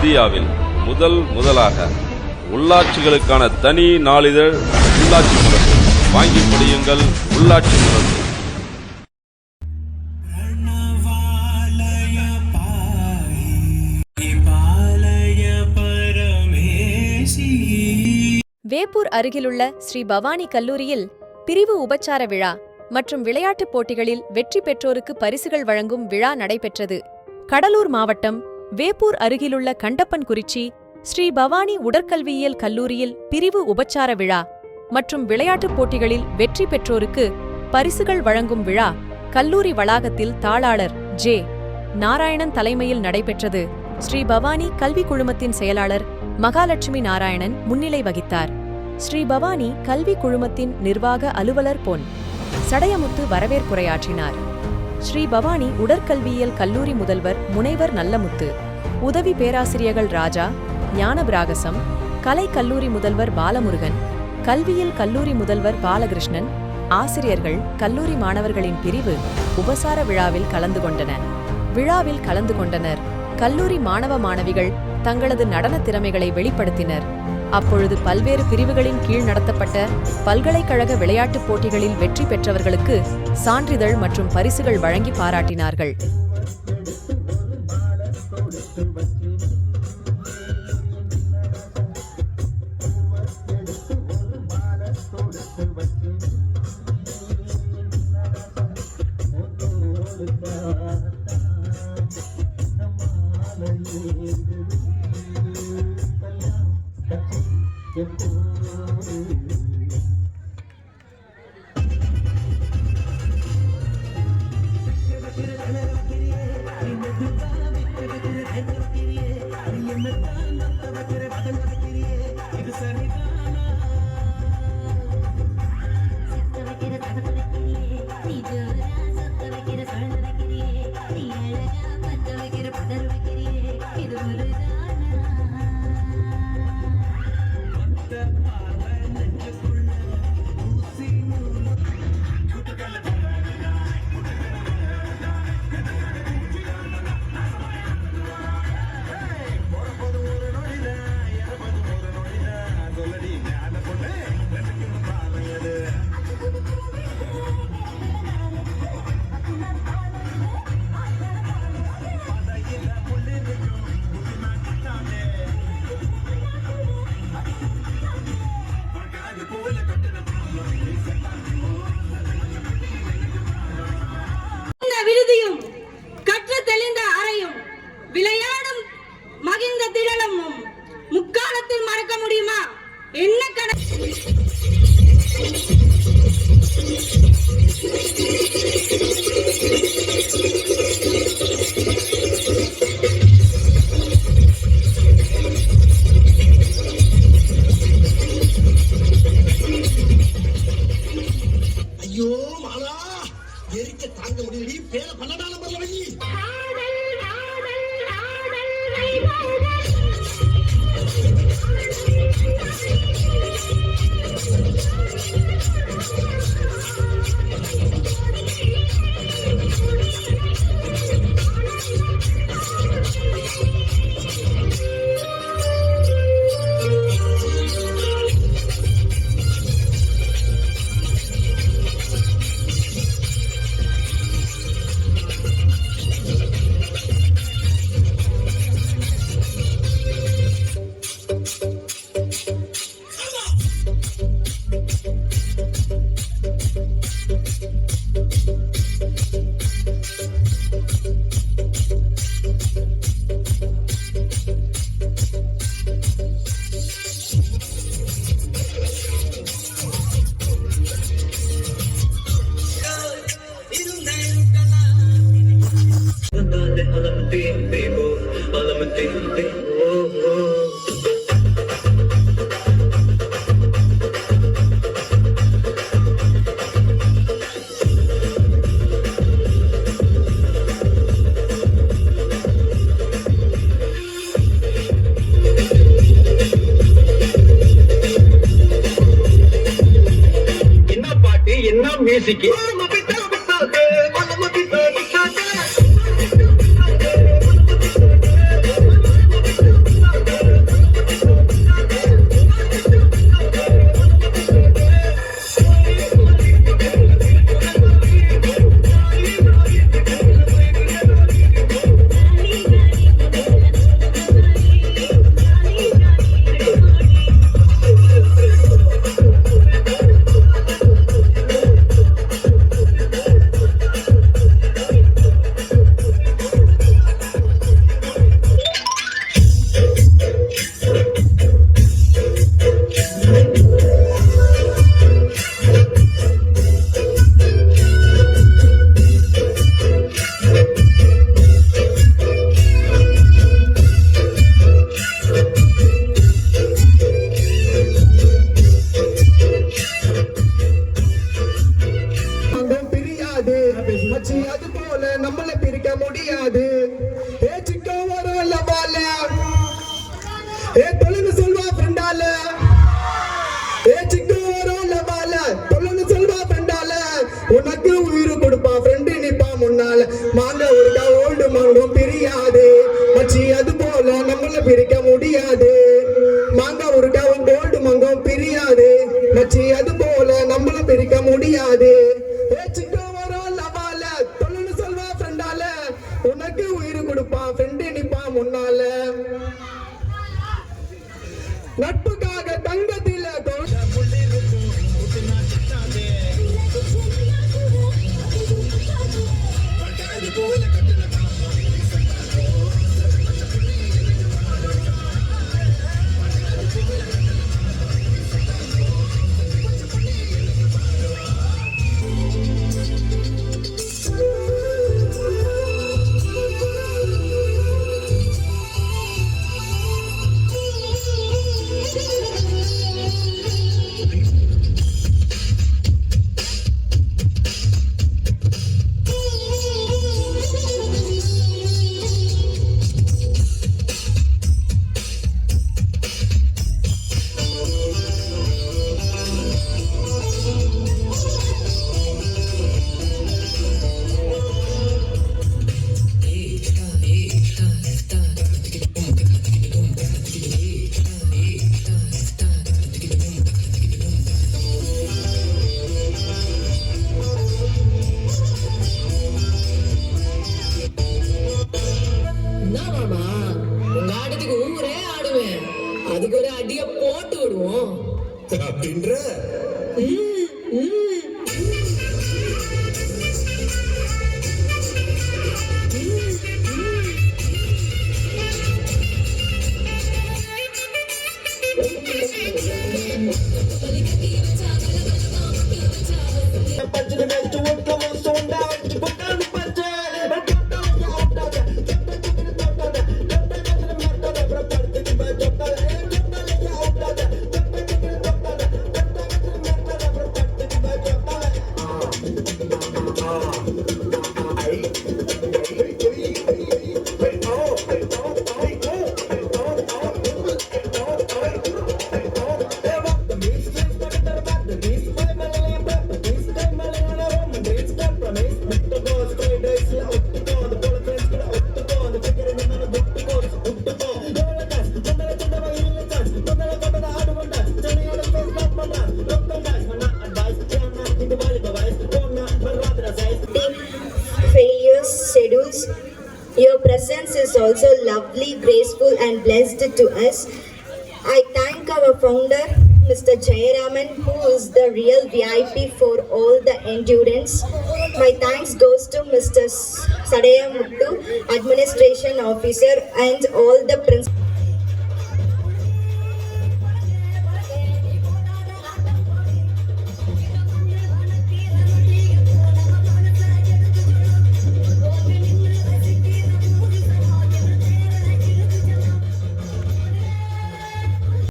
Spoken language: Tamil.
இந்தியாவில் முதலாக உள்ளாட்சிகளுக்கான தனி நாளிதழ் உள்ளாட்சி முரசு. வாங்கி படியுங்கள் உள்ளாட்சி முரசு. வேப்பூர் அருகிலுள்ள ஸ்ரீ பவானி கல்லூரியில் பிரிவு உபச்சார விழா மற்றும் விளையாட்டுப் போட்டிகளில் வெற்றி பெற்றோருக்கு பரிசுகள் வழங்கும் விழா நடைபெற்றது. கடலூர் மாவட்டம் வேப்பூர் அருகிலுள்ள கண்டப்பன்குறிச்சி ஸ்ரீ பவானி உடற்கல்வியியல் கல்லூரியில் பிரிவு உபச்சார விழா மற்றும் விளையாட்டுப் போட்டிகளில் வெற்றி பெற்றோருக்கு பரிசுகள் வழங்கும் விழா கல்லூரி வளாகத்தில் தாளாளர் ஜே. நாராயணன் தலைமையில் நடைபெற்றது. ஸ்ரீ பவானி கல்வி குழுமத்தின் செயலாளர் மகாலட்சுமி நாராயணன் முன்னிலை வகித்தார். ஸ்ரீ பவானி கல்வி குழுமத்தின் நிர்வாக அலுவலர் பொன் சடையமுத்து வரவேற்புரையாற்றினார். ஸ்ரீ பவானி உடற்கல்வியியல் கல்லூரி முதல்வர் முனைவர் நல்லமுத்து, உதவி பேராசிரியர்கள் ராஜா, ஞானபிராகசம், கலை கல்லூரி முதல்வர் பாலமுருகன், கல்வியியல் கல்லூரி முதல்வர் பாலகிருஷ்ணன், ஆசிரியர்கள், கல்லூரி மாணவர்களின் பிரிவு உபசார விழாவில் கலந்து கொண்டனர். கல்லூரி மாணவ மாணவிகள் தங்களது நடன திறமைகளை வெளிப்படுத்தினர். அப்பொழுது பல்வேறு பிரிவுகளின் கீழ் நடத்தப்பட்ட பல்கலைக்கழக விளையாட்டுப் போட்டிகளில் வெற்றி பெற்றவர்களுக்கு சான்றிதழ் மற்றும் பரிசுகள் வழங்கி பாராட்டினார்கள். விருதியும் கற்று தெளிந்த அறையும் விளையாடும் மகிழ்ந்த திரளமும் முக்காலத்தில் மறக்க முடியுமா? என்ன ஐயோ மாலா எரிக்க தாங்க முடியல. பேர 12ஆம் நம்பர்ல வை. music. முன்னால மாங்க ஊருக்கா ஓல்டு மங்கம் பிரியாது மச்சி அது போல நம்மள பிரிக்க முடியாது மாங்க ஊருக்கா ஓல்டு மங்கம் பிரியாது மச்சி அது போல நம்மள பிரிக்க முடியாது உனக்கு உயிர் கொடுப்பான் ஃப்ரெண்டு நிப்பான் முன்னால நட்புக்காக தங்கத்தில அதுக்கு ஒரு அடிய போட்டு விடுவோம் அப்படின்ற schedules. Your presence is also lovely, graceful and blessed to us. I thank our founder, Mr. Jayaraman, who is the real VIP for all the endurance. My thanks goes to Mr. Sadaya Muttu, Administration Officer, and all the principals.